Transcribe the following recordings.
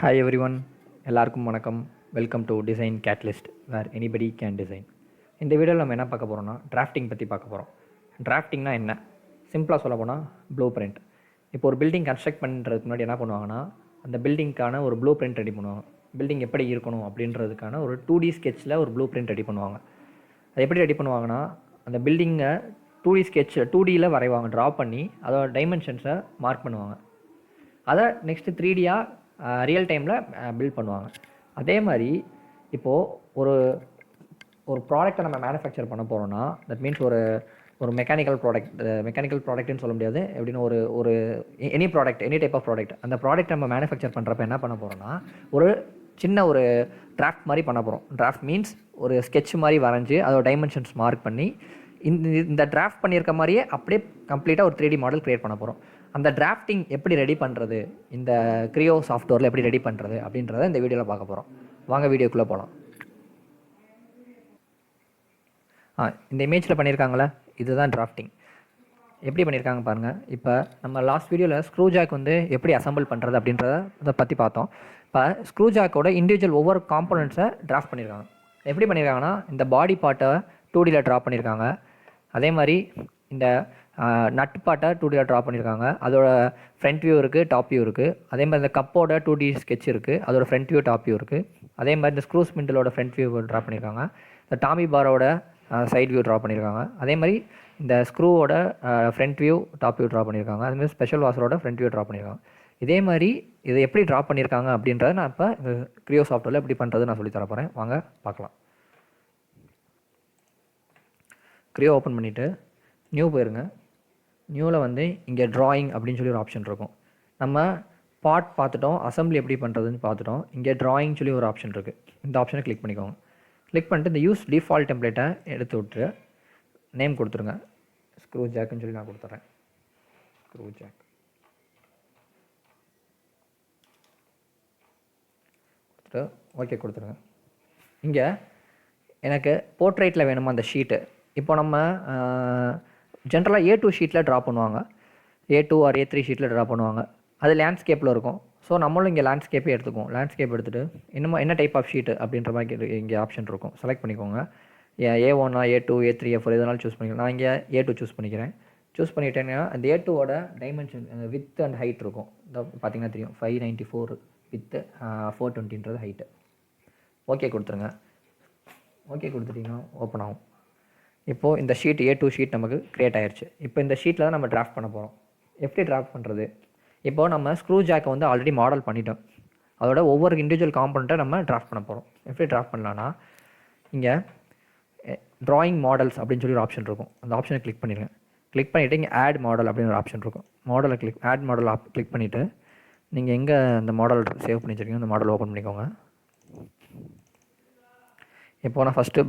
Hi every one, எல்லாருக்கும் வணக்கம். Welcome to design catalyst where anybody can design. இந்த வீடியோவில் நம்ம என்ன பார்க்க போகிறோம்னா டிராஃப்டிங் பற்றி பார்க்க போகிறோம். டிராஃப்டிங்னா என்ன? சிம்பிளாக சொல்ல போனால் ப்ளூ பிரிண்ட். இப்போ ஒரு பில்டிங் கன்ஸ்ட்ரக்ட் பண்ணுறதுக்கு முன்னாடி என்ன பண்ணுவாங்கன்னா, அந்த பில்டிங்க்கான ஒரு ப்ளூ பிரிண்ட் ரெடி பண்ணுவாங்க. பில்டிங் எப்படி இருக்கணும் அப்படின்றதுக்கான ஒரு 2D ஸ்கெட்சில் ஒரு ப்ளூ பிரிண்ட் ரெடி பண்ணுவாங்க. அது எப்படி ரெடி பண்ணுவாங்கன்னா, அந்த பில்டிங்கை 2D ஸ்கெட்ச் 2Dயில் வரைவாங்க, ட்ரா பண்ணி அதோட டைமென்ஷன்ஸை மார்க் பண்ணுவாங்க. அதை நெக்ஸ்ட்டு 3Dயாக ரியல் டைமில் பில்ட் பண்ணுவாங்க. அதே மாதிரி இப்போது ஒரு ஒரு ப்ராடக்டை நம்ம மேனுஃபேக்சர் பண்ண போகிறோன்னா, தட் மீன்ஸ் ஒரு மெக்கானிக்கல் ப்ராடக்ட்னு சொல்ல முடியாது. எப்படின்னு ஒரு any product, any type of product, அந்த ப்ராடக்ட் நம்ம மேனுஃபேக்சர் பண்ணுறப்ப என்ன பண்ண போகிறோன்னா, ஒரு சின்ன ஒரு டிராஃப்ட் மாதிரி பண்ண போகிறோம். டிராஃப்ட் மீன்ஸ் ஒரு ஸ்கெட்ச் மாதிரி வரைஞ்சி அதோட டைமென்ஷன்ஸ் மார்க் பண்ணி இந்த டிராஃப்ட் பண்ணியிருக்க மாதிரியே அப்படியே கம்ப்ளீட்டாக ஒரு 3D மாடல் க்ரியேட் பண்ண போகிறோம். அந்த டிராஃப்டிங் எப்படி ரெடி பண்ணுறது, இந்த க்ரியோ சாஃப்ட்வேரில் எப்படி ரெடி பண்ணுறது அப்படின்றத இந்த வீடியோவில் பார்க்க போகிறோம். வாங்க வீடியோக்குள்ளே போகலாம். இந்த இமேஜில் பண்ணியிருக்காங்களே, இதுதான் டிராஃப்டிங். எப்படி பண்ணியிருக்காங்க பாருங்கள். இப்போ நம்ம லாஸ்ட் வீடியோவில் ஸ்க்ரூ ஜாக் வந்து எப்படி அசம்பிள் பண்ணுறது அப்படின்றத பற்றி பார்த்தோம். இப்போ ஸ்க்ரூ ஜாக்கோட இண்டிவிஜுவல் ஒவ்வொரு காம்போனன்ட்ஸை டிராஃப்ட் பண்ணியிருக்காங்க. எப்படி பண்ணியிருக்காங்கன்னா, இந்த பாடி பார்ட்டை 2Dயில் ட்ரா பண்ணியிருக்காங்க. அதே மாதிரி இந்த நட் பார்ட்டை 2Dயில் ட்ரா பண்ணியிருக்காங்க. அதோட ஃப்ரண்ட் வியூ இருக்குது, டாப் வியூ இருக்குது. அதே மாதிரி இந்த கப்போட 2D ஸ்கெட்ச் இருக்குது, அதோட ஃப்ரண்ட் வியூ, டாப் வியூ இருக்குது. அதே மாதிரி இந்த ஸ்க்ரூ ஸ்பிண்டிலோட ஃப்ரண்ட் வியூ ட்ரா பண்ணியிருக்காங்க. இந்த டாமி பாரோட சைட் வியூ ட்ரா பண்ணியிருக்காங்க. அதே மாதிரி இந்த ஸ்க்ரூவோட front view, top view draw பண்ணியிருக்காங்க. அதேமாதிரி ஸ்பெஷல் வாசரோட ஃப்ரண்ட் வியூ ட்ரா பண்ணியிருக்காங்க. இதே மாதிரி இதை எப்படி ட்ரா பண்ணியிருக்காங்க அப்படின்றத நான் இப்போ இந்த க்ரியோ சாஃப்ட்வேரில் எப்படி பண்ணுறது நான் சொல்லித்தர போகிறேன். வாங்க பார்க்கலாம். க்ரியோ ஓப்பன் பண்ணிவிட்டு நியூ போயிருங்க. நியூவில் வந்து இங்கே ட்ராயிங் அப்படின்னு சொல்லி ஒரு ஆப்ஷன் இருக்கும். நம்ம பார்ட் பார்த்துட்டோம், அசம்பிளி எப்படி பண்ணுறதுன்னு பார்த்துட்டோம். இங்கே ட்ராயிங் சொல்லி ஒரு ஆப்ஷன் இருக்குது. இந்த ஆப்ஷனை கிளிக் பண்ணிக்கோங்க. கிளிக் பண்ணிட்டு இந்த யூஸ் டிஃபால்ட் டெம்ப்ளேட்டை எடுத்து விட்டு நேம் கொடுத்துருங்க. ஸ்க்ரூ ஜாக்குன்னு சொல்லி நான் கொடுத்துட்றேன். ஸ்க்ரூ ஜாக் கொடுத்துட்டு ஓகே கொடுத்துருங்க. இங்கே எனக்கு போர்ட்ரேட்டில் வேணுமா அந்த ஷீட்டு. இப்போ நம்ம ஜென்ரலாக A2 ஷீட்டில் ட்ரா பண்ணுவாங்க, A2 ஆர் A3 ஷீட்டில் ட்ரா பண்ணுவாங்க. அது லேண்ட்ஸ்கேப்பில் இருக்கும். ஸோ நம்மளும் இங்கே லேண்ட்ஸ்கேப்பே எடுத்துக்குவோம். லேண்ட்ஸ்கேப் எடுத்துகிட்டு இன்னும் என்ன டைப் ஆஃப் ஷீட்டு அப்படின்ற மாதிரி இங்கே ஆப்ஷன் இருக்கும். செலக்ட் பண்ணிக்கோங்க. A1 A2 A3 A4 எதனாலும் சூஸ் பண்ணிக்கலாம். நான் இங்கே A2 சூஸ் பண்ணிக்கிறேன். சூஸ் பண்ணிட்டேன்னா அந்த A2ஓட டைமென்ஷன் வித் அண்ட் ஹைட் இருக்கும். இந்த பார்த்தீங்கன்னா தெரியும், 594 வித்து 420 ஹைட்டு. ஓகே கொடுத்துருங்க. ஓகே கொடுத்துட்டிங்கன்னா ஓப்பன் ஆகும். இப்போது இந்த ஷீட் A2 ஷீட் நமக்கு க்ரியேட் ஆயிடுச்சு. இப்போ இந்த ஷீட்டில் தான் நம்ம டிராஃப்ட் பண்ண போகிறோம். எப்படி டிராஃப்ட் பண்ணுறது? இப்போது நம்ம ஸ்க்ரூ ஜாக்கை வந்து ஆல்ரெடி மாடல் பண்ணிட்டோம். அதோட ஒவ்வொரு இண்டிவிஜுவல் காம்பனண்ட்டை நம்ம டிராஃப்ட் பண்ண போகிறோம். எப்படி டிராஃப்ட் பண்ணலான்னா, இங்கே ட்ராயிங் மாடல்ஸ் அப்படின்னு சொல்லி ஒரு ஆப்ஷன் இருக்கும். அந்த ஆப்ஷனை கிளிக் பண்ணிடுங்க. கிளிக் பண்ணிவிட்டு இங்கே ஆட் மாடல் அப்படின்னு ஒரு ஆப்ஷன் இருக்கும். மாடலை ஆட் மாடல் கிளிக் பண்ணிவிட்டு நீங்கள் எங்கே அந்த மாடல் சேவ் பண்ணி வச்சுருக்கீங்க அந்த மாடல் ஓப்பன் பண்ணிக்கோங்க. இப்போ நான் ஃபஸ்ட்டு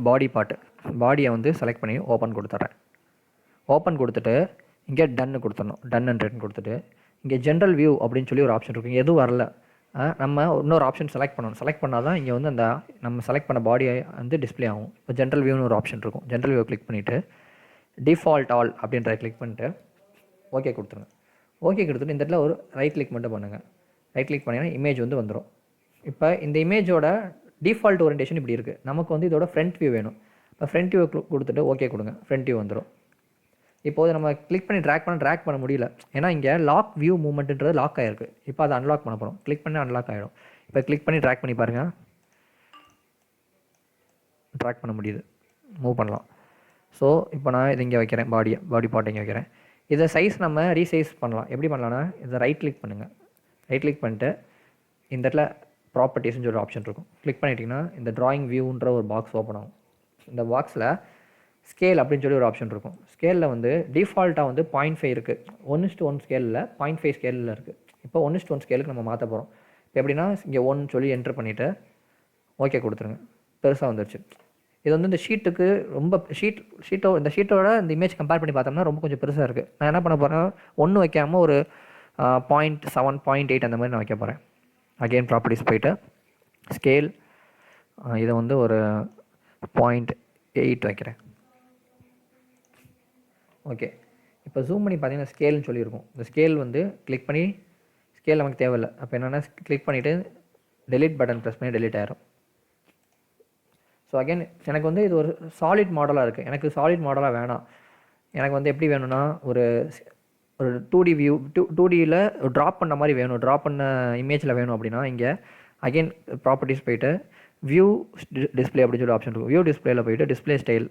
பாடியை வந்து செலக்ட் பண்ணி ஓப்பன் கொடுத்துட்றேன். ஓப்பன் கொடுத்துட்டு இங்கே டன்னு கொடுத்துடணும். டன் அண்ட் ரெட் கொடுத்துட்டு இங்கே ஜென்ரல் வியூ அப்படின்னு சொல்லி ஒரு ஆப்ஷன் இருக்கும். இங்கே எதுவும் வரல, நம்ம இன்னொரு ஆப்ஷன் செலக்ட் பண்ணணும். செலக்ட் பண்ணால் தான் இங்கே வந்து அந்த நம்ம செலக்ட் பண்ண பாடியை வந்து டிஸ்பிளே ஆகும். இப்போ ஜென்ரல் வியூன்னு ஒரு ஆப்ஷன் இருக்கும். ஜென்ரல் வியூ கிளிக் பண்ணிவிட்டு டிஃபால்ட் ஆல் அப்படின்றத கிளிக் பண்ணிட்டு ஓகே கொடுத்துருங்க. ஓகே கொடுத்துட்டு இந்த இடத்துல ஒரு ரைட் கிளிக் மட்டும் பண்ணுங்கள். ரைட் கிளிக் பண்ணிங்கன்னா இமேஜ் வந்து வந்துடும். இப்போ இந்த இமேஜோட டிஃபால்ட் ஓரியன்டேஷன் இப்படி இருக்குது. நமக்கு வந்து இதோட ஃப்ரண்ட் வியூ வேணும். இப்போ ஃப்ரண்ட் வியூ கொடுத்துட்டு ஓகே கொடுங்க. ஃப்ரண்ட் வியூ வந்துடும். இப்போது நம்ம கிளிக் பண்ணி ட்ராக் பண்ண முடியல. ஏன்னா இங்கே லாக் வியூ மூவ்மெண்ட்டுன்றது லாக் ஆகிருக்கு. இப்போ அதை அன்லாக் பண்ண போகிறோம். கிளிக் பண்ணி அன்லாக் ஆகிடும். இப்போ கிளிக் பண்ணி ட்ராக் பண்ணி பாருங்கள். ட்ராக் பண்ண முடியுது, மூவ் பண்ணலாம். ஸோ இப்போ நான் இது இங்கே வைக்கிறேன். பாடி பார்ட் இங்கே வைக்கிறேன். இதை சைஸ் நம்ம ரீசைஸ் பண்ணலாம். எப்படி பண்ணலான்னா, இதை ரைட் கிளிக் பண்ணுங்கள். ரைட் கிளிக் பண்ணிட்டு இந்த இடத்துல ப்ராப்பர்ட்டிஸ்னு சொல்லி ஒரு ஆப்ஷன் இருக்கும். கிளிக் பண்ணிட்டீங்கன்னா இந்த ட்ராயிங் வியூன்ற ஒரு பாக்ஸ் ஓப்பன் ஆகும். இந்த பாக்ஸில் ஸ்கேல் அப்படின்னு சொல்லி ஒரு ஆப்ஷன் இருக்கும். ஸ்கேலில் வந்து டிஃபால்ட்டாக வந்து 0.5 இருக்குது. 1:1 ஸ்கேலில் 0.5 ஸ்கேலில் இருக்குது. இப்போ 1:1 ஸ்கேலுக்கு நம்ம மாற்ற போகிறோம். இப்போ எப்படின்னா இங்கே 1 சொல்லி என்ட்ரு பண்ணிவிட்டு ஓகே கொடுத்துருங்க. பெருசாக வந்துடுச்சு. இது வந்து இந்த ஷீட்டுக்கு ரொம்ப இந்த ஷீட்டோட இந்த இமேஜ் கம்பேர் பண்ணி பார்த்தோம்னா ரொம்ப கொஞ்சம் பெருசாக இருக்குது. நான் என்ன பண்ண போகிறேன், 1 வைக்காமல் ஒரு 0.7 0.8 அந்த மாதிரி நான் வைக்க போகிறேன். அகெயின் ப்ராப்பர்ட்டிஸ் போயிட்டு ஸ்கேல் இதை வந்து ஒரு 0.8 வைக்கிறேன். ஓகே. இப்போ ஜூம் பண்ணி பார்த்தீங்கன்னா ஸ்கேல்னு சொல்லியிருக்கும். இந்த ஸ்கேல் வந்து கிளிக் பண்ணி ஸ்கேல் நமக்கு தேவையில்லை. அப்போ என்னென்னா கிளிக் பண்ணிவிட்டு டெலீட் பட்டன் ப்ரெஸ் பண்ணி டெலீட் ஆயிரும். ஸோ அகைன் எனக்கு வந்து இது ஒரு சாலிட் மாடலாக இருக்குது. எனக்கு சாலிட் மாடலாக வேணாம். எனக்கு வந்து எப்படி வேணும்னா ஒரு ஒரு 2D வியூ 2Dயில் ட்ராப் பண்ண மாதிரி வேணும். ட்ராப் பண்ண இமேஜில் வேணும் அப்படின்னா இங்கே அகைன் ப்ராப்பர்ட்டிஸ் போயிட்டு வியூ டிஸ்பிளே அப்படின்னு சொல்லி ஆப்ஷன் இருக்கும். வியூ டிஸ்பிளேயில் போயிட்டு டிஸ்பிளே ஸ்டைல்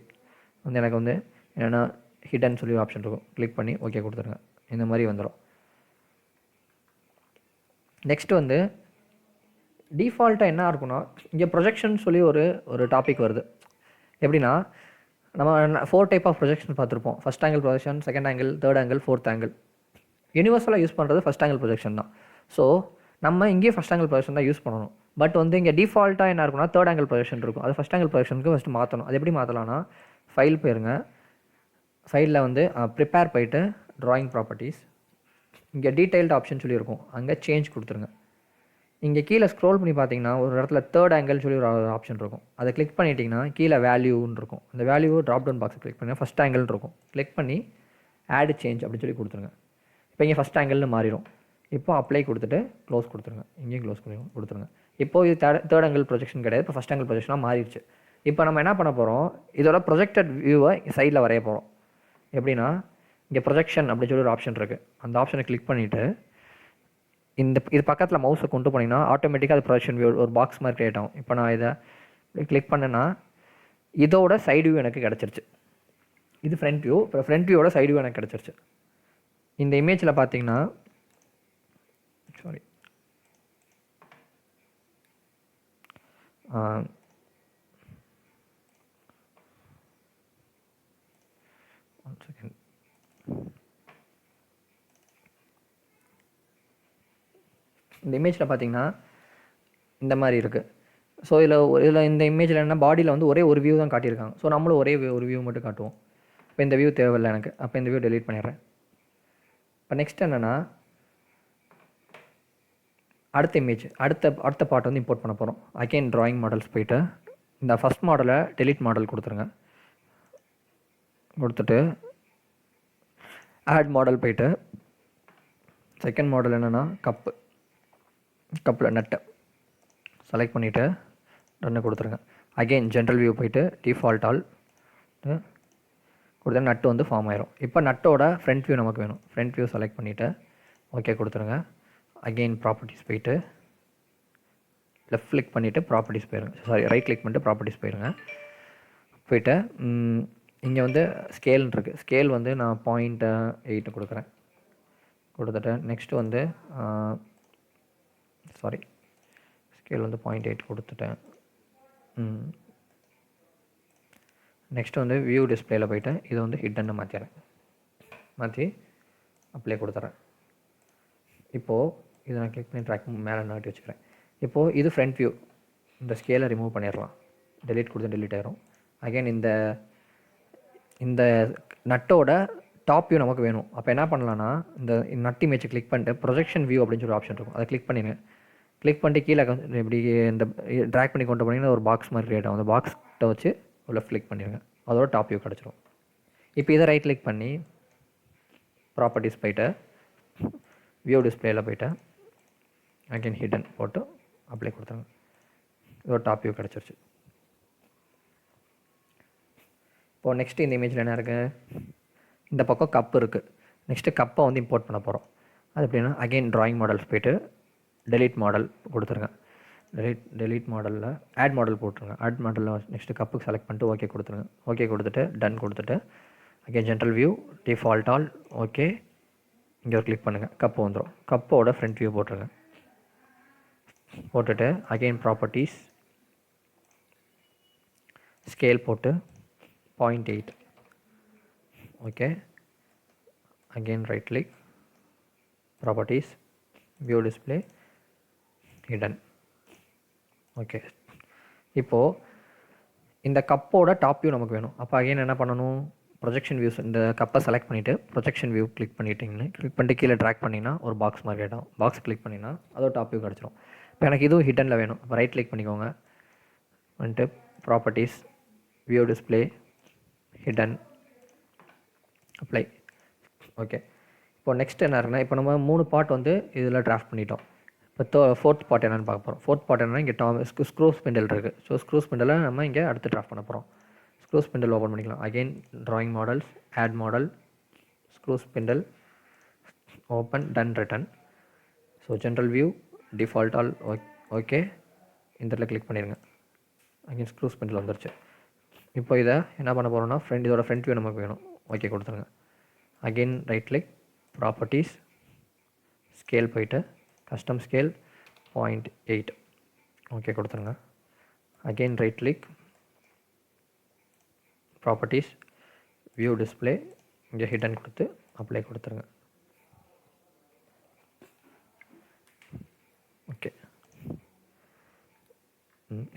வந்து எனக்கு வந்து என்னென்னா ஹிடன் சொல்லி ஆப்ஷன் இருக்கும். கிளிக் பண்ணி ஓகே கொடுத்துருங்க. இந்த மாதிரி வந்துடும். நெக்ஸ்ட் வந்து டிஃபால்ட்டாக என்ன இருக்குன்னா இங்கே ப்ரொஜெக்ஷன் சொல்லி ஒரு டாபிக் வருது. எப்படின்னா நம்ம 4 டைப் ஆஃப் ப்ரொஜெக்ஷன் பார்த்துருப்போம். First angle projection, second angle, third angle, fourth angle. யூனிவர்சலாக யூஸ் பண்ணுறது ஃபஸ்ட் ஆங்கிள் ப்ரொஜெக்ஷன் தான். ஸோ நம்ம இங்கேயே ஃபஸ்ட் ஆங்கிள் ப்ரொஜெக்ஷன் தான் யூஸ் பண்ணணும். பட் வந்து இங்கே டிஃபால்ட்டாக என்ன இருக்குன்னா தேர்ட் ஆங்கிள் ப்ரொஜெக்ஷன் இருக்கும். அது ஃபஸ்ட் ஆங்கிள் ப்ரொஜெக்ஷனுக்கு ஃபஸ்ட்டு மாற்றணும். அது எப்படி மாற்றலாம்னா ஃபைல் போயிருங்க. ஃபைலில் வந்து ப்ரிப்பேர் போயிட்டு ட்ராயிங் ப்ராப்பர்ட்டிஸ், இங்கே டீடைல்டு ஆப்ஷன் சொல்லி இருக்கும். அங்கே சேஞ்ச் கொடுத்துருங்க. இங்கே கீழே ஸ்க்ரோல் பண்ணி பார்த்தீங்கன்னா ஒரு இடத்துல தேர்ட் ஆங்கிள் சொல்லி ஒரு ஆப்ஷன் இருக்கும். அதை கிளிக் பண்ணிட்டீங்கன்னா கீழே வேல்யூன்னு இருக்கும். அந்த வேல்யூ ட்ராப் டவுன் பாக்ஸை கிளிக் பண்ணி ஃபஸ்ட் ஆங்கிள் இருக்கும். கிளிக் பண்ணி ஆட் சேஞ்ச் அப்படின்னு சொல்லி கொடுத்துருங்க. இப்போ இங்கே ஃபஸ்ட் ஆங்கிள்னு மாறிடும். இப்போ அப்ளை கொடுத்துட்டு க்ளோஸ் கொடுத்துருங்க. இங்கேயும் க்ளோஸ் கொடுத்துருங்க. இப்போ இது தேர்ட் ஆங்கிள் ப்ரொஜெக்ஷன் கிடையாது. இப்போ ஃபஸ்ட் ஆங்கிள் ப்ரொஜெக்ஷனாக மாறிடுச்சு. இப்போ நம்ம என்ன பண்ண போகிறோம், இதோட ப்ரொஜெக்டட் வியூவை சைடில் வரைய போகிறோம். எப்படின்னா இங்கே ப்ரொஜெக்ஷன் அப்படின்னு சொல்லி ஒரு ஆப்ஷன் இருக்குது. அந்த ஆப்ஷனை கிளிக் பண்ணிவிட்டு இது பக்கத்தில் மவுஸை கொண்டு போனீங்கன்னா ஆட்டோமேட்டிக்காக அது ப்ரொஜெக்ஷன் வியூ ஒரு பாக்ஸ் மாதிரி க்ரியேட் ஆகும். இப்போ நான் இதை கிளிக் பண்ணேன்னா இதோட சைடு வியூ எனக்கு கிடச்சிருச்சு. இது ஃப்ரண்ட் வியூ. இப்போ ஃப்ரண்ட் வியூவோட சைடு வியூ எனக்கு கிடச்சிருச்சு. இந்த இமேஜில் பார்த்தீங்கன்னா சாரி ஒன் செகண்ட். இந்த இமேஜில் பார்த்தீங்கன்னா இந்த மாதிரி இருக்குது. ஸோ இதில் இந்த இமேஜில் என்ன பாடியில் வந்து ஒரே ஒரு வியூ தான் காட்டியிருக்காங்க. ஸோ நம்மளும் ஒரே ஒரு வியூ மட்டும் காட்டுவோம். இப்போ இந்த வியூ தேவையில்லை எனக்கு. அப்போ இந்த வியூ டெலீட் பண்ணிடுறேன். இப்போ நெக்ஸ்ட் என்னென்னா அடுத்த இமேஜ் அடுத்த பார்ட் வந்து இம்போர்ட் பண்ண போகிறோம். அகைன் ட்ராயிங் மாடல்ஸ் போயிட்டு இந்த ஃபஸ்ட் மாடலை டெலீட் மாடல் கொடுத்துருங்க. கொடுத்துட்டு ஆட் மாடல் போயிட்டு செகண்ட் மாடல் என்னென்னா கப்பில் நட்டை செலக்ட் பண்ணிவிட்டு ரன்னு கொடுத்துருங்க. அகெயின் ஜென்ரல் வியூ போயிட்டு டிஃபால்ட் ஆல் கொடுத்தா நட்டு வந்து ஃபார்ம் ஆயிரும். இப்போ நட்டோட ஃப்ரண்ட் வியூ நமக்கு வேணும். ஃப்ரண்ட் வியூ செலக்ட் பண்ணிவிட்டு ஓகே கொடுத்துருங்க. அகெயின் ப்ராப்பர்ட்டிஸ் போயிட்டு லெஃப்ட் கிளிக் பண்ணிவிட்டு ப்ராப்பர்ட்டிஸ் போயிருங்க. சாரி ரைட் கிளிக் பண்ணிட்டு ப்ராப்பர்ட்டிஸ் போயிருங்க. போயிட்டு இங்கே வந்து ஸ்கேல்னு இருக்குது. ஸ்கேல் வந்து நான் 0.8 கொடுக்குறேன். கொடுத்துட்டு நெக்ஸ்ட்டு வந்து சாரி ஸ்கேல் வந்து 0.8 கொடுத்துட்டேன். நெக்ஸ்ட்டு வந்து வியூ டிஸ்பிளேயில் போய்ட்டு இதை வந்து ஹிட்டன்னு மாற்றி அப்ளை கொடுத்துட்றேன். இப்போது இதை நான் கிளிக் பண்ணி ட்ராக் மேலே நாட்டி வச்சுக்கிறேன். இப்போது இது ஃப்ரண்ட் வியூ. இந்த ஸ்கேலை ரிமூவ் பண்ணிடலாம். டெலீட் கொடுத்து டெலீட் ஆயிரும். அகைன் இந்த நட்டோட டாப் வியூ நமக்கு வேணும். அப்போ என்ன பண்ணலான்னா இந்த நட் இமேஜை கிளிக் பண்ணிட்டு ப்ரொஜெக்ஷன் வியூ அப்படின்னு சொல்லி ஆப்ஷன் இருக்கும். அதை கிளிக் பண்ணிடுங்க. கிளிக் பண்ணிட்டு கீழே இப்படி இந்த ட்ராக் பண்ணி கொண்டு போனீங்கன்னா ஒரு பாக்ஸ் மாதிரி க்ரியேட் ஆகும். அந்த பாக்ஸ்கிட்ட வச்சு லெஃப்ட் கிளிக் பண்ணிடுங்க. அதோட டாப் வியூ கிடச்சிரும். இப்போ இதை ரைட் கிளிக் பண்ணி ப்ராப்பர்ட்டிஸ் போய்ட்டு வியூ டிஸ்பிளேயில் போய்ட்டு அகைன் ஹிடன் போட்டு அப்ளை கொடுத்துருங்க. இதோட டாப் வியூ கிடச்சிருச்சு. இப்போது நெக்ஸ்ட்டு இந்த இமேஜில் என்ன இருக்குது, இந்த பக்கம் கப்பு இருக்குது. நெக்ஸ்ட்டு கப்பை வந்து இம்போர்ட் பண்ண போகிறோம். அது எப்படின்னா அகைன் ட்ராயிங் மாடல்ஸ் போய்ட்டு டெலீட் மாடல் கொடுத்துருங்க. டெலீட் மாடலில் ஆட் மாடல் போட்டுருங்க. ஆட் மாடலில் நெக்ஸ்ட்டு கப்புக்கு செலக்ட் பண்ணிட்டு ஓகே கொடுத்துருங்க. ஓகே கொடுத்துட்டு டன் கொடுத்துட்டு again general view default all okay. இங்கே ஒரு கிளிக் பண்ணுங்கள். கப்பு வந்துடும். கப்போட ஃப்ரண்ட் வியூ போட்டுருங்க. போட்டுட்டு அகைன் ப்ராப்பர்ட்டிஸ் ஸ்கேல் போட்டு 0.8 okay. Again right click properties view display hidden okay. இப்போது இந்த கப்போட டாப் வியூ நமக்கு வேணும். அப்போ அகைன் என்ன பண்ணணும், ப்ரொஜெக்ஷன் வியூஸ் இந்த கப்பை செலக்ட் பண்ணிவிட்டு ப்ரொஜெக்ஷன் வியூ கிளிக் பண்ணிட்டீங்கன்னு கிளிக் பண்ணிட்டு கீழே ட்ராக் பண்ணிங்கன்னா ஒரு பாக்ஸ் மாதிரி ஆகிடும். பாக்ஸ் கிளிக் பண்ணிங்கன்னா அதோட டாப் வியூ கிடச்சிரும். இப்போ எனக்கு இதுவும் ஹிடனில் வேணும். அப்போ ரைட் கிளிக் பண்ணிக்கோங்க. வந்துட்டு properties view display hidden apply okay. இப்போ நெக்ஸ்ட் என்ன இருக்குன்னா, இப்போ நம்ம 3 பார்ட் வந்து இதில் டிராஃப்ட் பண்ணிட்டோம். இப்போ ஃபோர்த் பார்ட் என்னென்னு பார்க்க போகிறோம். ஃபோர்த் பார்ட் என்னன்னா இங்கே ஸ்க்ரூ ஸ்பிண்டில் இருக்குது. ஸோ ஸ்க்ரூ ஸ்பிண்டிலை நம்ம இங்கே அடுத்து ட்ராஃப்ட் பண்ண போகிறோம். ஸ்க்ரூ ஸ்பிண்டில் ஓப்பன் பண்ணிக்கலாம். Again drawing models, add model, screw spindle, open, done, return. So general view, default all, okay. இந்த இடத்துல கிளிக் பண்ணிடுங்க. அகெயின் ஸ்க்ரூ ஸ்பிண்டில் வந்துருச்சு. இப்போ இதை என்ன பண்ண போகிறோம்னா இதோட ஃப்ரண்ட் வியூ நமக்கு வேணும். ஓகே கொடுத்துருங்க. Again right click, properties, scale போயிட்டு கஸ்டம் ஸ்கேல் 0.8 ஓகே கொடுத்துருங்க. Again right click, properties, view display, இங்கே ஹிடன் கொடுத்து அப்ளை கொடுத்துருங்க. ஓகே.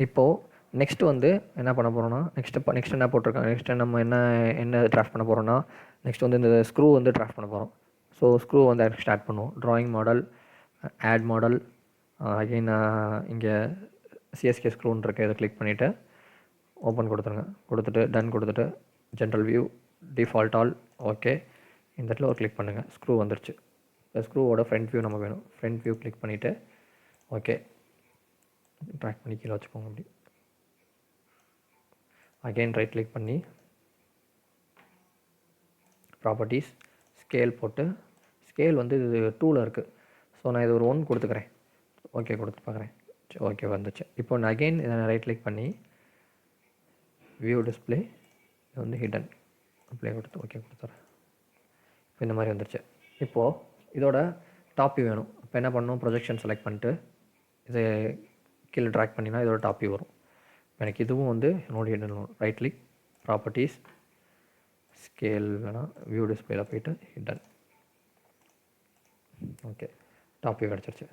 இப்போது நெக்ஸ்ட்டு வந்து என்ன பண்ண போகிறோன்னா நெக்ஸ்ட் என்ன போட்டிருக்காங்க, நெக்ஸ்ட்டு நம்ம என்ன ட்ராஃப்ட் பண்ண போகிறோன்னா நெக்ஸ்ட் வந்து இந்த ஸ்க்ரூ வந்து ட்ராஃப்ட் பண்ண போகிறோம். ஸோ ஸ்க்ரூ வந்து ஸ்டார்ட் பண்ணுவோம். Drawing model, add model, again இங்கே சிஎஸ்கே ஸ்க்ரூன்னு இருக்குது. இதை கிளிக் பண்ணிவிட்டு ஓப்பன் கொடுத்துருங்க. கொடுத்துட்டு டன் கொடுத்துட்டு general view, default all, okay. இந்த இடத்துல ஒரு கிளிக் பண்ணுங்கள். ஸ்க்ரூ வந்துருச்சு. இப்போ ஸ்க்ரூவோட ஃப்ரண்ட் வியூ நமக்கு வேணும். ஃப்ரண்ட் வியூ கிளிக் பண்ணிவிட்டு ஓகே ட்ராக் பண்ணி கீழே வச்சுக்கோங்க. அப்படி அகெயின் ரைட் கிளிக் பண்ணி ப்ராப்பர்ட்டிஸ், ஸ்கேல் போட்டு ஸ்கேல் வந்து இது 2ல் இருக்குது. ஸோ நான் இது ஒரு 1 கொடுத்துக்கிறேன். ஓகே கொடுத்து பார்க்குறேன். ஓகே வந்துச்சு. இப்போ நான் அகெயின் இதை ரைட் கிளிக் பண்ணி வியூ டிஸ்பிளே, இது வந்து ஹிடன் அப்ளை கொடுத்து ஓகே கொடுத்துறேன். இப்போ இந்த மாதிரி வந்துருச்சு. இப்போது இதோட டாப் வியூ வேணும். இப்போ என்ன பண்ணணும், ப்ரொஜெக்ஷன் செலக்ட் பண்ணிட்டு இதை கீழே ட்ராக் பண்ணினா இதோட டாப் வியூ வரும். எனக்கு இதுவும் வந்து என்னோட hidden right click, properties, scale வேணால் வியூ டிஸ்பிளேல போய்ட்டு ஹிடன். ஓகே டாப் வியூ கிடச்சிருச்சு.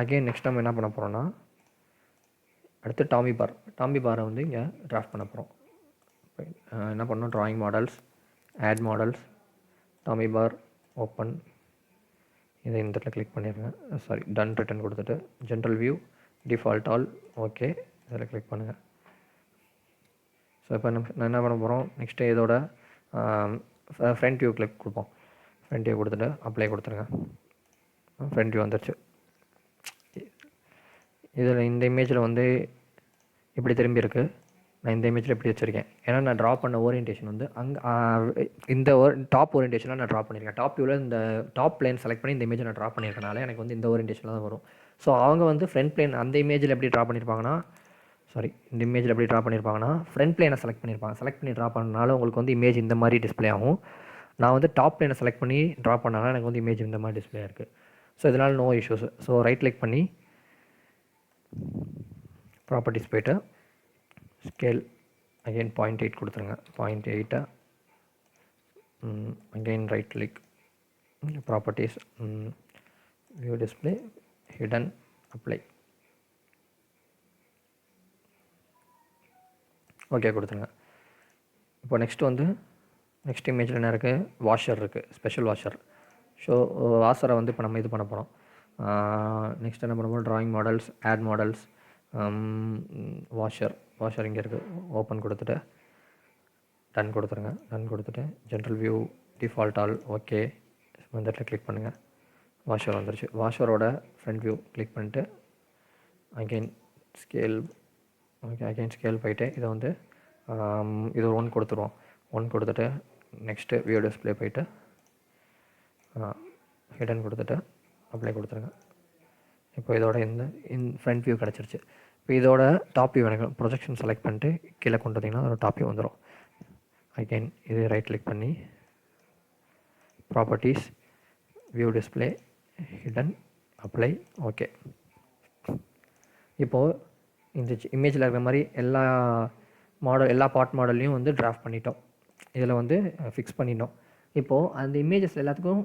அகெயின் நெக்ஸ்ட் நம்ம என்ன பண்ண போகிறோன்னா அடுத்து டாம்பி பாரை வந்து இங்கே ட்ராஃப்ட் பண்ண போகிறோம். என்ன பண்ணணும், ட்ராயிங் மாடல்ஸ், ஆட் மாடல்ஸ், டாம்பி பார், ஓப்பன். இதை இந்த இடத்துல கிளிக் பண்ணிடுங்க. சாரி டன் ரிட்டன் கொடுத்துட்டு general view, default all, okay. இதில் கிளிக் பண்ணுங்கள். ஸோ இப்போ நான் என்ன பண்ண போகிறோம், நெக்ஸ்ட்டு இதோட ஃப்ரண்ட் வியூ கிளிக் கொடுப்போம். ஃப்ரண்ட் வியூ கொடுத்துட்டு அப்ளை கொடுத்துருங்க. ஃப்ரண்ட் வியூ வந்துருச்சு. இதில் இந்த இமேஜில் வந்து இப்படி திரும்பி இருக்குது. நான் இந்த இமேஜில் எப்படி வச்சுருக்கேன், ஏன்னா நான் ட்ரா பண்ண ஓரியன்டேஷன் வந்து இந்த டாப் ஓரியன்டேஷனில் நான் ட்ரா பண்ணியிருக்கேன். டாப் வியூவில் இந்த டாப் பிளேன் செலக்ட் பண்ணி இந்த இமேஜை நான் ட்ரா பண்ணியிருக்கனால எனக்கு வந்து இந்த ஓரியன்டேஷனில் தான் வரும். ஸோ அவங்க வந்து ஃப்ரண்ட் பிளேன் அந்த இமேஜில் எப்படி ட்ரா பண்ணியிருப்பாங்கன்னா இந்த இமேஜில் எப்படி ட்ரா பண்ணியிருப்பாங்கன்னா ஃப்ரண்ட் பிளேனை செலக்ட் பண்ணி ட்ரா பண்ணனால உங்களுக்கு வந்து இமேஜ் இந்த மாதிரி டிஸ்பிளே ஆகும். நான் வந்து டாப் பிளேனை செலக்ட் பண்ணி ட்ரா பண்ணனால எனக்கு வந்து இமேஜ் இந்த மாதிரி டிஸ்பிளே இருக்குது. ஸோ இதனால் no issues. So right click பண்ணி ப்ராப்பர்ட்டிஸ் போய்ட்டு ஸ்கேல் அகெயின் 0.8 கொடுத்துருங்க. 0.8 again right click, properties, view display, hidden, apply. Okay கொடுத்துருங்க. இப்போ நெக்ஸ்ட் இமேஜில் என்ன இருக்குது, வாஷர் இருக்குது, ஸ்பெஷல் வாஷர். ஸோ வாஷரை வந்து இப்போ நம்ம இது பண்ண போகிறோம். நெக்ஸ்ட் என்ன பண்ண போகிறோம், drawing models, add models, washer இங்கே இருக்குது. ஓப்பன் கொடுத்துட்டு டன் கொடுத்துருங்க. டன் கொடுத்துட்டு general view, default all, okay. இந்த இடத்துல கிளிக் பண்ணுங்கள். வாஷர் வந்துருச்சு. வாஷரோட ஃப்ரண்ட் வியூ கிளிக் பண்ணிட்டு again scale, okay. Again scale போயிட்டு இதை வந்து இது 1 கொடுத்துருவோம். 1 கொடுத்துட்டு நெக்ஸ்ட்டு வியூ டிஸ்பிளே போயிட்டு ஹிடன் கொடுத்துட்டு அப்ளை கொடுத்துருங்க. இப்போ இதோட இந்த ஃப்ரண்ட் வியூ கிடச்சிருச்சு. இப்போ இதோட டாப் வியூ எனக்கு ப்ரொஜெக்ஷன் செலக்ட் பண்ணிட்டு கீழே கொண்டு வந்தீங்கன்னா அதோட டாப் வியூ வந்துடும். அகெயின் இது ரைட் கிளிக் பண்ணி properties, view display, hidden, apply, okay. இப்போது இந்த இமேஜில் இருக்கிற மாதிரி எல்லா பார்ட் மாடல்லையும் வந்து ட்ராஃப்ட் பண்ணிட்டோம். இதில் வந்து ஃபிக்ஸ் பண்ணிட்டோம். இப்போது அந்த இமேஜஸ் எல்லாத்துக்கும்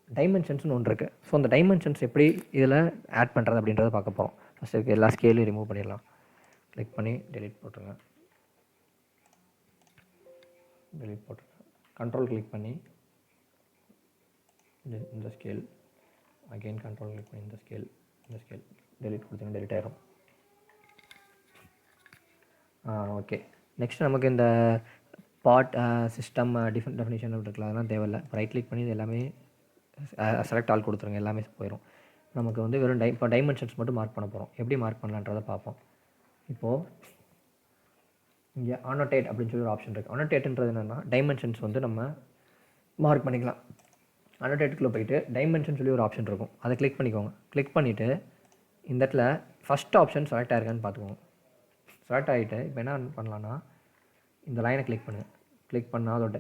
டைமென்ஷன்ஸ்னு ஒன்று இருக்குது. ஸோ அந்த டைமென்ஷன்ஸ் எப்படி இதில் ஆட் பண்ணுறது அப்படின்றத பார்க்க போகிறோம். ஃபஸ்ட்டு எல்லா ஸ்கேலையும் ரிமூவ் பண்ணிடலாம். கிளிக் பண்ணி டெலிட் போட்டுருங்க. கண்ட்ரோல் கிளிக் பண்ணி இந்த ஸ்கேல், அகெயின் கண்ட்ரோல் கிளிக் பண்ணி இந்த ஸ்கேல் டெலிட் கொடுத்தீங்கன்னா டெலிட் ஆயிரும். ஓகே. நெக்ஸ்ட் நமக்கு இந்த பார்ட் சிஸ்டம் டெஃபினிஷன் இருக்குல்ல, அதெல்லாம் தேவையில்லை. ரைட் கிளிக் பண்ணி இது எல்லாமே செலக்ட் ஆல் கொடுத்துருங்க, எல்லாமே போயிடும். நமக்கு வந்து வெறும் இப்போ டைமென்ஷன்ஸ் மட்டும் மார்க் பண்ண போகிறோம். எப்படி மார்க் பண்ணலான்றதை பார்ப்போம். இப்போது இங்கே அனோட்டேட் அப்படின்னு சொல்லி ஒரு ஆப்ஷன் இருக்குது. அனோட்டேட்ன்றது என்னென்னா டைமென்ஷன்ஸ் வந்து நம்ம மார்க் பண்ணிக்கலாம். அனோட்டேட்டுக்குள்ளே போயிட்டு டைமென்ஷன் சொல்லி ஒரு ஆப்ஷன் இருக்கும், அதை கிளிக் பண்ணிக்கோங்க. கிளிக் பண்ணிவிட்டு இந்த இடத்துல ஃபஸ்ட் ஆப்ஷன் செலக்ட் ஆயிருக்கான்னு பார்த்துக்கோங்க. செலக்ட் ஆகிட்டு இப்போ என்ன பண்ணலான்னா இந்த லைனை கிளிக் பண்ணுங்கள். கிளிக் பண்ணால் அதோட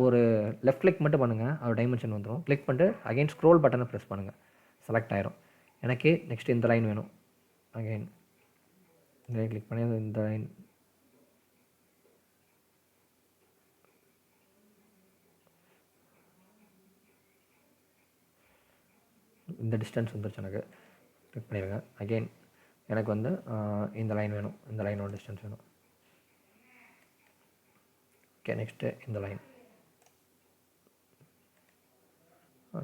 ஒரு லெஃப்ட் கிளிக் மட்டும் பண்ணுங்கள், அதோட டைமென்ஷன் வந்துடும். கிளிக் பண்ணிட்டு அகைன் ஸ்க்ரோல் பட்டனை ப்ரெஸ் பண்ணுங்கள், செலக்ட் ஆயிரும். எனக்கு நெக்ஸ்ட் இந்த லைன் வேணும். அகைன் இந்த லைன் கிளிக் பண்ணி இந்த லைன் இந்த டிஸ்டன்ஸ் வந்துருச்சு, எனக்கு கிளிக் பண்ணிடுங்க. அகெயின் எனக்கு வந்து இந்த லைன் வேணும், இந்த லைனோட டிஸ்டன்ஸ் வேணும். ஓகே, நெக்ஸ்ட்டு இந்த லைன்.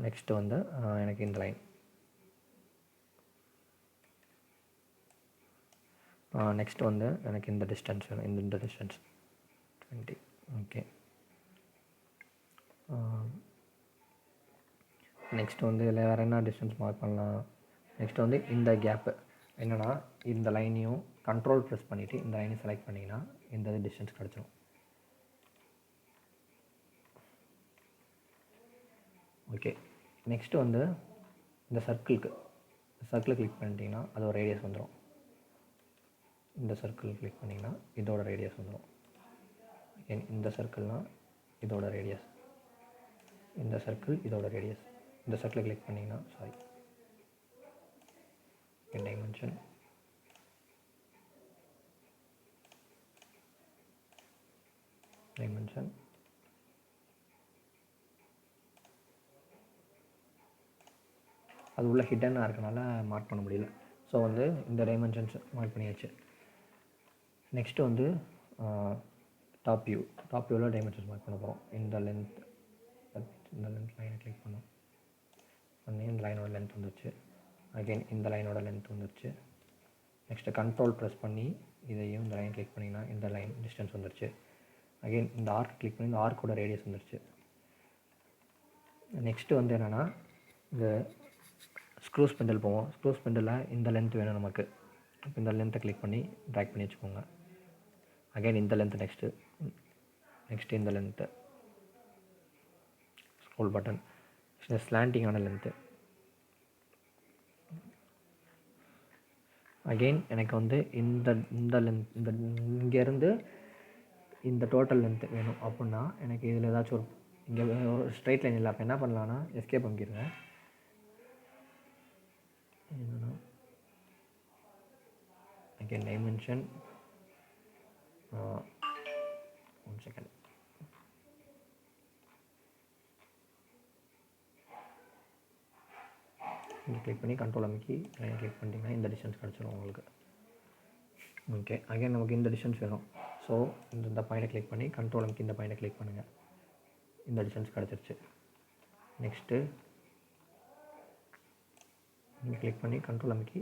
நெக்ஸ்ட்டு வந்து எனக்கு இந்த லைன். நெக்ஸ்ட்டு வந்து எனக்கு இந்த டிஸ்டன்ஸ் வேணும், இந்த டிஸ்டன்ஸ் 20. ஓகே, நெக்ஸ்ட்டு வந்து இதில் வேறு என்ன டிஸ்டன்ஸ் மார்க் பண்ணலாம். நெக்ஸ்ட்டு வந்து இந்த கேப்பு என்னென்னா இந்த லைனையும் கண்ட்ரோல் ப்ரெஸ் பண்ணிவிட்டு இந்த லைனை செலக்ட் பண்ணிங்கன்னா இந்த டிஸ்டன்ஸ் கிடச்சிரும். ஓகே, நெக்ஸ்ட்டு வந்து இந்த சர்க்கிள் கிளிக் பண்ணிட்டீங்கன்னா அது ஒரு ரேடியஸ் வந்துடும். இந்த சர்க்கிள் கிளிக் பண்ணிங்கன்னா இதோட ரேடியஸ் வந்துடும். இந்த சர்க்கிள்னால் இதோட ரேடியஸ், இந்த சர்க்கிள் இதோட ரேடியஸ். இந்த சர்க்கிளை கிளிக் பண்ணிங்கன்னா டைமென்ஷன், அது உள்ள ஹிடனாக இருக்கனால மார்க் பண்ண முடியல. ஸோ வந்து இந்த டைமென்ஷன்ஸ் மார்க் பண்ணியாச்சு. நெக்ஸ்ட்டு வந்து டாப் வியூவில் டைமென்ஷன்ஸ் மார்க் பண்ண போகிறோம். இந்த லென்த் லைனை கிளிக் பண்ணோம் பண்ணி இந்த லைனோட லென்த் வந்துருச்சு. அகெயின் இந்த லைனோட லென்த் வந்துருச்சு. நெக்ஸ்ட்டு கண்ட்ரோல் ப்ரெஸ் பண்ணி இதையும் இந்த லைன் கிளிக் பண்ணிங்கன்னா இந்த லைன் டிஸ்டன்ஸ் வந்துருச்சு. அகெயின் இந்த ஆர்க் கிளிக் பண்ணி இந்த ஆர்க்கோட ரேடியஸ் வந்துருச்சு. நெக்ஸ்ட்டு வந்து என்னென்னா இந்த ஸ்க்ரூ ஸ்பெண்டில் போவோம். ஸ்க்ரூ ஸ்பெண்டில் இந்த லென்த் வேணும் நமக்கு. இப்போ இந்த லென்த்தை கிளிக் பண்ணி ட்ராக் பண்ணி வச்சுக்கோங்க. அகைன் இந்த லென்த்து நெக்ஸ்ட்டு இந்த லென்த்து ஸ்க்ரோல் பட்டன், ஸ்லாண்டிங்கான லென்த்து. அகெயின் எனக்கு வந்து இந்த லென்த் இந்த இங்கேருந்து இந்த டோட்டல் லென்த்து வேணும் அப்படின்னா எனக்கு இதில் ஏதாச்சும் ஒரு இங்கே ஒரு ஸ்ட்ரைட் லைன் இல்லை. அப்போ என்ன பண்ணலான்னா எஸ்கேப் பண்ணிக்கிறேன். என்னன்னா அகெயின் டைமென்ஷன், 1 செகண்ட். இங்கே கிளிக் பண்ணி கண்ட்ரோல் அமைக்கி லைன் கிளிக் பண்ணிட்டீங்கன்னா இந்த டிஸ்டன்ஸ் கிடச்சிடும் உங்களுக்கு. ஓகே, அகைன் நமக்கு இந்த டிஸ்டன்ஸ் வேணும். ஸோ இந்த பாயிண்டை கிளிக் பண்ணி கண்ட்ரோல் அமைக்கி இந்த பாயிண்டை கிளிக் பண்ணுங்கள், இந்த டிஸ்டன்ஸ் கிடச்சிருச்சு. நெக்ஸ்ட்டு இங்கே கிளிக் பண்ணி கண்ட்ரோல் அமைக்கி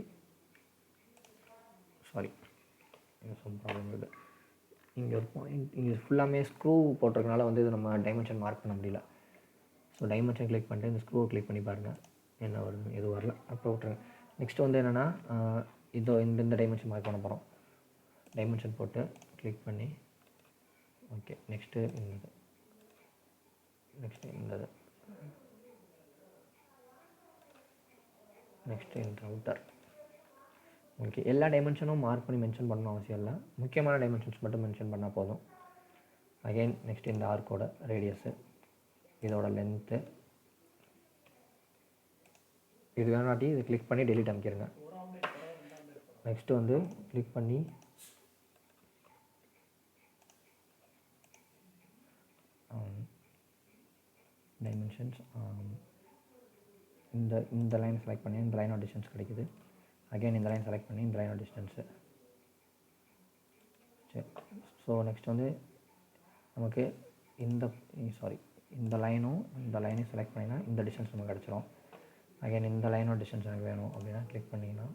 சம் ப்ராப்ளம் இருக்குது. இங்கே ஒரு பாயிண்ட் இங்கே ஃபுல்லாமே ஸ்க்ரூ போட்டிருக்கனால வந்து இது நம்ம டைமென்ஷன் மார்க் பண்ண முடியல. ஸோ டைமென்ஷன் கிளிக் பண்ணிட்டு இந்த ஸ்க்ரூவை கிளிக் பண்ணி பாருங்கள் என்ன வருது, எதுவும் வரல, அப்போ விட்ருங்க. நெக்ஸ்ட்டு வந்து என்னென்னா இந்த டைமென்ஷன் மார்க் பண்ண போகிறோம். டைமென்ஷன் போட்டு கிளிக் பண்ணி ஓகே, நெக்ஸ்ட்டு இந்த நெக்ஸ்ட்டு இந்த அவுட்டர். ஓகே, எல்லா டைமென்ஷனும் மார்க் பண்ணி மென்ஷன் பண்ணணும் அவசியம் இல்லை, முக்கியமான டைமென்ஷன்ஸ் மட்டும் மென்ஷன் பண்ணால் போதும். அகெயின் நெக்ஸ்ட்டு இந்த ஆர்க்கோட ரேடியஸு, இதோட லென்த்து. இது வேணாட்டி இது கிளிக் பண்ணி டெலிட் அமைக்கிருங்க. நெக்ஸ்ட்டு வந்து கிளிக் பண்ணி டைமென்ஷன்ஸ் இந்த லைன் செலக்ட் பண்ணி இந்த லைனோட டிஸ்டன்ஸ் கிடைக்குது. அகெயின் இந்த லைன் செலக்ட் பண்ணி இந்த லைனோட டிஸ்டன்ஸு. சரி, ஸோ நெக்ஸ்ட் வந்து நமக்கு இந்த லைனையும் செலக்ட் பண்ணிங்கன்னா இந்த டிஸ்டன்ஸ் நமக்கு கிடச்சிரும். அகைன் இந்த லைனோட டிஸ்டன்ஸ் எனக்கு வேணும் அப்படின்னா கிளிக் பண்ணிங்கன்னா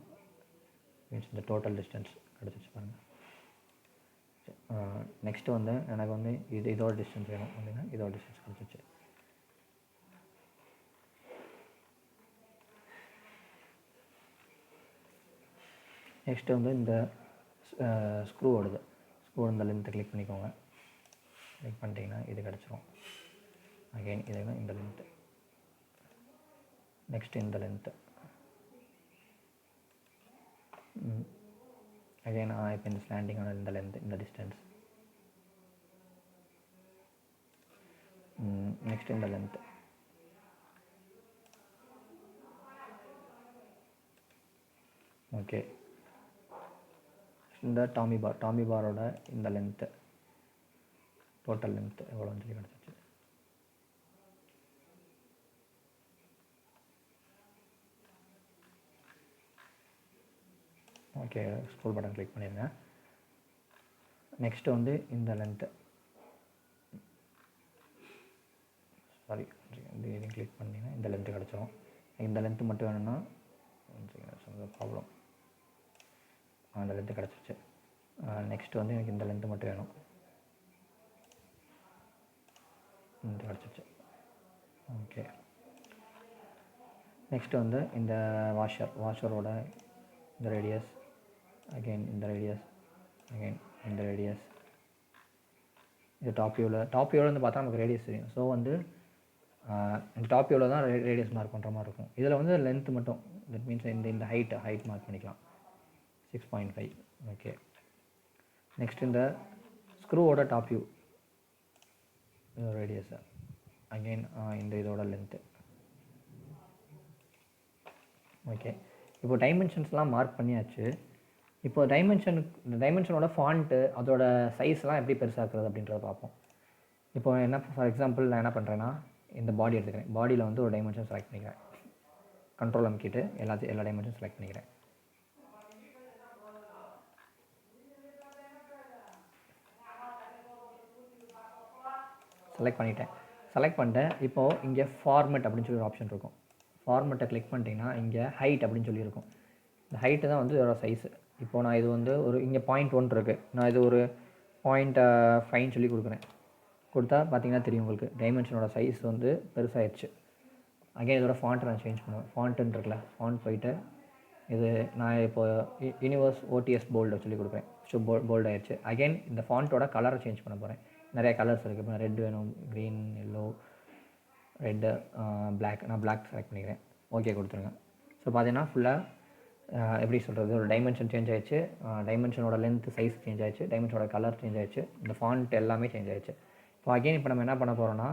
மீன்ஸ் இந்த டோட்டல் டிஸ்டன்ஸ் கிடச்சிச்சு பாருங்கள். நெக்ஸ்ட்டு வந்து எனக்கு வந்து இதோட டிஸ்டன்ஸ் வேணும் அப்படின்னா இதோட டிஸ்டன்ஸ் கிடச்சிச்சு. நெக்ஸ்ட்டு வந்து இந்த ஸ்க்ரூ ஓடுது, ஸ்க்ரூ இந்த லென்த்தை கிளிக் பண்ணிக்கோங்க. கிளிக் பண்ணிட்டீங்கன்னா இது கிடச்சிரும். அகெயின் இதுனா இந்த லென்த்து, நெக்ஸ்ட்டு இந்த லென்த்து, அகெயின் இப்போ இந்த ஸ்லாண்டிங்கான இந்த லென்த்து, இந்த டிஸ்டன்ஸ், நெக்ஸ்ட் இந்த லென்த்து, ஓகே. இந்த டாமி பாரோட இந்த லென்த்து, டோட்டல் லென்த்து எவ்வளோன்னு சொல்லி கிடச்சிச்சு. ஓகே, ஸ்க்ரோல் பட்டன் கிளிக் பண்ணிடுங்க. நெக்ஸ்ட்டு வந்து இந்த லென்த்து, சாரி இதையும் கிளிக் பண்ணிங்கன்னா இந்த லென்த்து கிடச்சிரும். இந்த லென்த்து மட்டும் வேணும்னா ப்ராப்ளம், அந்த லென்த்து கிடச்சிருச்சு. நெக்ஸ்ட்டு வந்து எனக்கு இந்த லென்த்து மட்டும் வேணும், இந்த கிடச்சிருச்சு. ஓகே, நெக்ஸ்ட்டு வந்து இந்த வாஷரோட இந்த ரேடியஸ், அகெயின் இந்த ரேடியஸ், அகெயின் இந்த ரேடியஸ். இது டாப் வியூவில் வந்து பார்த்தா நமக்கு ரேடியஸ் தெரியும். ஸோ வந்து இந்த டாப் வியூவில் தான் ரேடியஸ் மார்க் பண்ணுற மாதிரி இருக்கும். இதில் வந்து லென்த்து மட்டும், தட் மீன்ஸ் இந்த ஹைட் மார்க் பண்ணிக்கலாம், 6.5. ஓகே, நெக்ஸ்ட் இந்த ஸ்க்ரூவோட டாப் வியூ ரேடியஸை, அகெயின் இந்த இதோட லென்த்து. ஓகே, இப்போ டைமென்ஷன்ஸ்லாம் மார்க் பண்ணியாச்சு. இப்போ டைமென்ஷனோட ஃபாண்ட்டு, அதோட சைஸ்லாம் எப்படி பெருசாக்குறது அப்படின்றத பார்ப்போம். இப்போ என்ன, ஃபார் எக்ஸாம்பிள் நான் என்ன பண்ணுறேன்னா, இந்த பாடி எடுத்துக்கிறேன். பாடியில் வந்து ஒரு டைமென்ஷன் செலக்ட் பண்ணிக்கிறேன். கண்ட்ரோல் அமுக்கிட்டு எல்லா டைமென்ஷன் செலக்ட் பண்ணிக்கிறேன். செலக்ட் பண்ணிட்டேன். இப்போது இங்கே ஃபார்மெட் அப்படின்னு சொல்லி ஒரு ஆப்ஷன் இருக்கும். ஃபார்மெட்டை கிளிக் பண்ணிட்டீங்கன்னா இங்கே ஹைட் அப்படின்னு சொல்லியிருக்கும். இந்த ஹைட்டு தான் வந்து இதோட சைஸு. இப்போது நான் இது வந்து ஒரு இங்கே 0.1 இருக்குது, நான் இது ஒரு 0.5 சொல்லி கொடுக்குறேன். கொடுத்தா பார்த்தீங்கன்னா தெரியும் உங்களுக்கு டைமென்ஷனோட சைஸ் வந்து பெருசாகிடுச்சு. அகைன் இதோட ஃபாண்ட்டை நான் சேஞ்ச் பண்ணுவேன். ஃபாண்ட்டுன்னு இருக்குல்ல, ஃபாண்ட் போயிட்டு இது நான் இப்போது யூனிவர்ஸ் ஓடிஎஸ் போல்டு சொல்லி கொடுக்குறேன். ஸோ போல்ட் ஆயிடுச்சு. அகைன் இந்த ஃபாண்ட்டோட கலரை சேஞ்ச் பண்ண போகிறேன். நிறைய கலர்ஸ் இருக்குது. இப்போ ரெட் வேணும், க்ரீன், எல்லோ, ரெட்டு, பிளாக். நான் பிளாக் செலக்ட் பண்ணிக்கிறேன். ஓகே கொடுத்துருங்க. ஸோ பார்த்தீங்கன்னா ஃபுல்லாக எப்படி சொல்கிறது, ஒரு டைமென்ஷன் சேஞ்ச் ஆகிடுச்சு, டைமென்ஷனோட லென்த் சைஸ் சேஞ்ச் ஆகிடுச்சு, டைமென்ஷனோட கலர் சேஞ்ச் ஆகிடுச்சு, இந்த ஃபாண்ட் எல்லாமே சேஞ்ச் ஆகிடுச்சு. இப்போ அகெயின் இப்போ நம்ம என்ன பண்ண போகிறோன்னா,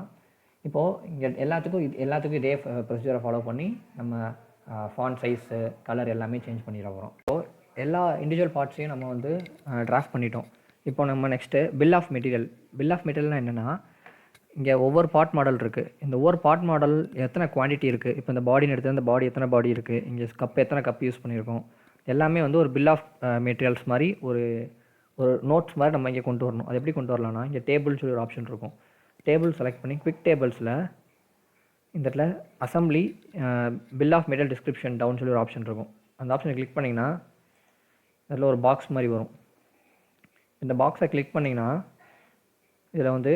இப்போது இங்கே எல்லாத்துக்கும் இதே ப்ரொசீஜரை ஃபாலோ பண்ணி நம்ம ஃபாண்ட் சைஸு, கலர் எல்லாமே சேஞ்ச் பண்ணிட போகிறோம். ஸோ எல்லா இண்டிவிஜுவல் பார்ட்ஸையும் நம்ம வந்து டிராஃப்ட் பண்ணிட்டோம். இப்போ நம்ம நெக்ஸ்ட்டு பில் ஆஃப் மெட்டீரியல்னால் என்னென்னா, இங்கே ஒவ்வொரு பார்ட் மாடல் இருக்குது. இந்த ஒவ்வொரு பார்ட் மாடல் எத்தனை குவான்டிட்டி இருக்குது, இப்போ இந்த பாடின்னு எடுத்து இந்த பாடி எத்தனை பாடி இருக்குது, இங்கே எத்தனை கப் யூஸ் பண்ணியிருக்கோம், எல்லாமே வந்து ஒரு பில் ஆஃப் மெட்டீரியல்ஸ் மாதிரி ஒரு நோட்ஸ் மாதிரி நம்ம இங்கே கொண்டு வரணும். அது எப்படி கொண்டு வரலாம்னா, இங்கே டேபிள்னு சொல்லி ஒரு ஆப்ஷன் இருக்கும். டேபிள் செலக்ட் பண்ணி குவிக் டேபிள்ஸில் இந்த இடத்துல assembly bill of material description down சொல்லி ஒரு ஆப்ஷன் இருக்கும். அந்த ஆப்ஷனை கிளிக் பண்ணிங்கன்னா அதில் ஒரு பாக்ஸ் மாதிரி வரும். இந்த பாக்ஸை கிளிக் பண்ணிங்கன்னா இதில் வந்து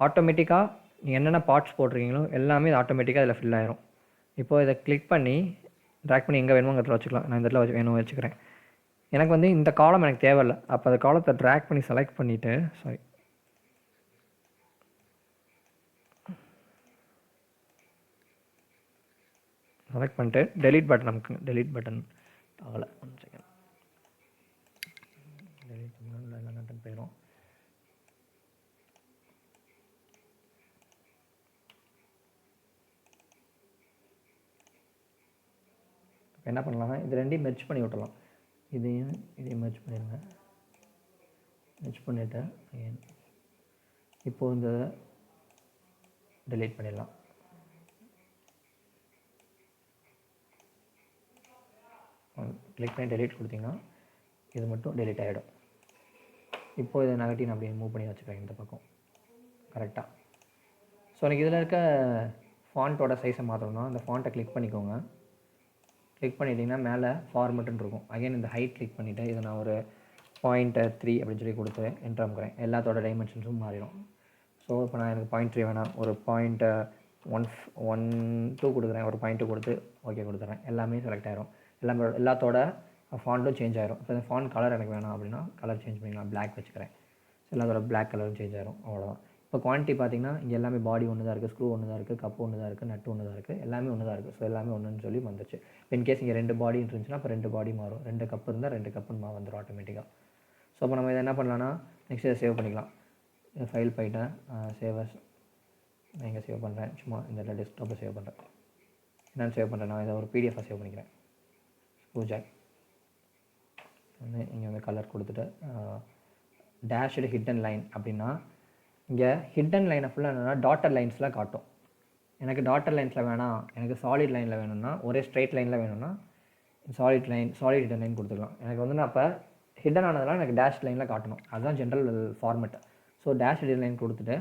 ஆட்டோமேட்டிக்காக நீங்கள் என்னென்ன பார்ட்ஸ் போட்டிருக்கீங்களோ எல்லாமே இது ஆட்டோமேட்டிக்காக இதில் ஃபில் ஆயிரும். இப்போது இதை கிளிக் பண்ணி ட்ராக் பண்ணி எங்கே வேணுமோ அங்கே இடத்துல வச்சுக்கலாம். நான் இந்த இடத்துல வச்சுக்கிறேன். எனக்கு வந்து இந்த காலம் எனக்கு தேவையில்லை. அப்போ அந்த காலத்தை ட்ராக் பண்ணி செலக்ட் பண்ணிவிட்டு செலக்ட் பண்ணிட்டு டெலீட் பட்டன் நமக்கு டெலீட் பட்டன் ஆகலை. 1 செகண்ட், டெலீட் எல்லாம் கண்டன் போயிடும். இப்போ என்ன பண்ணலாம்னா இது ரெண்டையும் மெர்ஜ் பண்ணி விட்டலாம். இதையும் மெர்ஜ் பண்ணிடுங்க. மெர்ஜ் பண்ணிவிட்டு இப்போது இந்த டெலீட் பண்ணிடலாம். கிளிக் பண்ணி டெலீட் கொடுத்தீங்கன்னா இது மட்டும் டெலீட் ஆகிடும். இப்போது இதை நெகட்டிவ் நான் அப்படியே மூவ் பண்ணி வச்சுக்கிறேன் இந்த பக்கம் கரெக்டாக. ஸோ எனக்கு இதில் இருக்க ஃபாண்ட்டோட சைஸை மாற்றணும்னா அந்த ஃபாண்ட்டை கிளிக் பண்ணிக்கோங்க. கிளிக் பண்ணிட்டீங்கன்னா மேலே ஃபார்மெட்டுன்னு இருக்கும். அகைன் இந்த ஹைட் கிளிக் பண்ணிவிட்டு இதை நான் ஒரு 0.3 அப்படின்னு சொல்லி கொடுத்து என்ட்ரு அமுக்கிறேன். எல்லாத்தோட டைமென்ஷன்ஸும் மாறிடும். ஸோ இப்போ நான் எனக்கு 0.3 வேணாம், ஒரு 0.12 கொடுக்குறேன். ஒரு 0.2 கொடுத்து ஓகே கொடுத்துட்றேன். எல்லாமே செலக்ட் ஆகிரும். எல்லாத்தோட ஃபாண்ட்டும் சேஞ்ச் ஆயிரும். ஸோ அந்த ஃபாண்ட் கலர் எனக்கு வேணாம் அப்படின்னா கலர் சேஞ்ச் பண்ணிக்கலாம். பிளாக் வச்சுக்கிறேன். ஸோ இல்லை அதோட பிளாக் கலரும் சேஞ்ச் ஆயிரும். அவ்வளோதான். இப்போ குவான்டிட்டி பார்த்தீங்கன்னா இங்கே எல்லாமே பாடி ஒன்று தான் இருக்குது, ஸ்க்ரூ ஒன்று தான் இருக்குது, கப்பு ஒன்று தான் இருக்குது, நட்டு ஒன்று தான் இருக்குது, எல்லாமே ஒன்று தான் இருக்குது. ஸோ எல்லாமே ஒன்றுன்னு சொல்லி வந்துச்சு. இப்போ இன்கேஸ் இங்கே 2 பாடி இருந்துச்சுன்னா அப்போ 2 பாடி மாறும். 2 கப்பு இருந்தால் 2 கப்புன்னு வந்துடும் ஆட்டோமேட்டிக்காக. ஸோ அப்போ நம்ம இதை என்ன பண்ணலான்னா நெக்ஸ்ட் இதை சேவ் பண்ணிக்கலாம். ஃபைல் போயிட்டேன், சேவர்ஸ் நான் இங்கே சேவ் பண்ணுறேன். சும்மா இந்த டெஸ்க்டாப்பில் சேவ் பண்ணுறேன். என்னென்னு சேவ் பண்ணுறேன், நான் இதை ஒரு பிடிஎஃபாக சேவ் பண்ணிக்கிறேன். ஸ்க்ரூஜாக் வந்து இங்கே வந்து கலர் கொடுத்துட்டு டேஷ்டு ஹிட்டன் லைன் அப்படின்னா இங்கே ஹிட்டன் லைனை ஃபுல்லாக என்னென்னா டாட்டர் லைன்ஸில் காட்டும். எனக்கு டாட்டர் லைன்ஸில் வேணாம், எனக்கு சாலிட் லைனில் வேணும்னா, ஒரே ஸ்ட்ரைட் லைனில் வேணும்னா சாலிட் ஹிட்டன் லைன் கொடுத்துக்கலாம். எனக்கு வந்து நான் அப்போ ஹிட்டன் ஆனதெல்லாம் எனக்கு டேஷ் லைனில் காட்டணும். அதுதான் general format. So dash hidden line கொடுத்துட்டு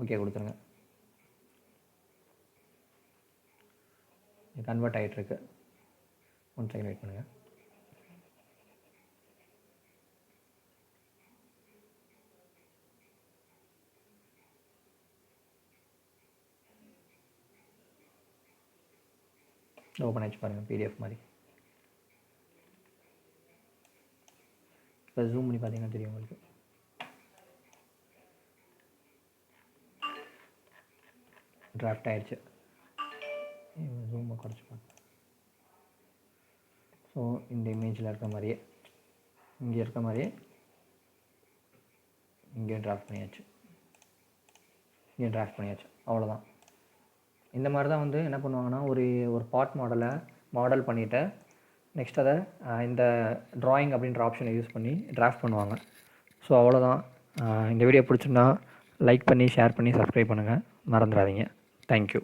ஓகே கொடுத்துருங்க. கன்வெர்ட் ஆகிட்டுருக்கு. 1 செகண்ட் வெயிட் பண்ணுங்கள். ஓப்பன் ஆச்சு பாருங்கள், பிடிஎஃப் மாதிரி. இப்போ ஜூம் பண்ணி பார்த்தீங்கன்னா தெரியும் உங்களுக்கு. டிராஃப்ட் ஆகிடுச்சு. ஜூமை குறைச்சி பார்க்க. ஸோ இந்த இமேஜில் இருக்க மாதிரியே இங்கே இருக்க மாதிரியே இங்கே டிராஃப்ட் பண்ணியாச்சு. அவ்வளோதான். இந்த மாதிரி தான் வந்து என்ன பண்ணுவாங்கன்னா ஒரு பார்ட் மாடல் பண்ணிவிட்டு நெக்ஸ்ட் அதை இந்த ட்ராயிங் அப்படின்ற ஆப்ஷனை யூஸ் பண்ணி டிராஃப்ட் பண்ணுவாங்க. ஸோ அவ்வளோதான். இந்த வீடியோ பிடிச்சிருந்தா லைக் பண்ணி ஷேர் பண்ணி சப்ஸ்கிரைப் பண்ணுங்கள், மறந்துடாதீங்க. தேங்க்யூ.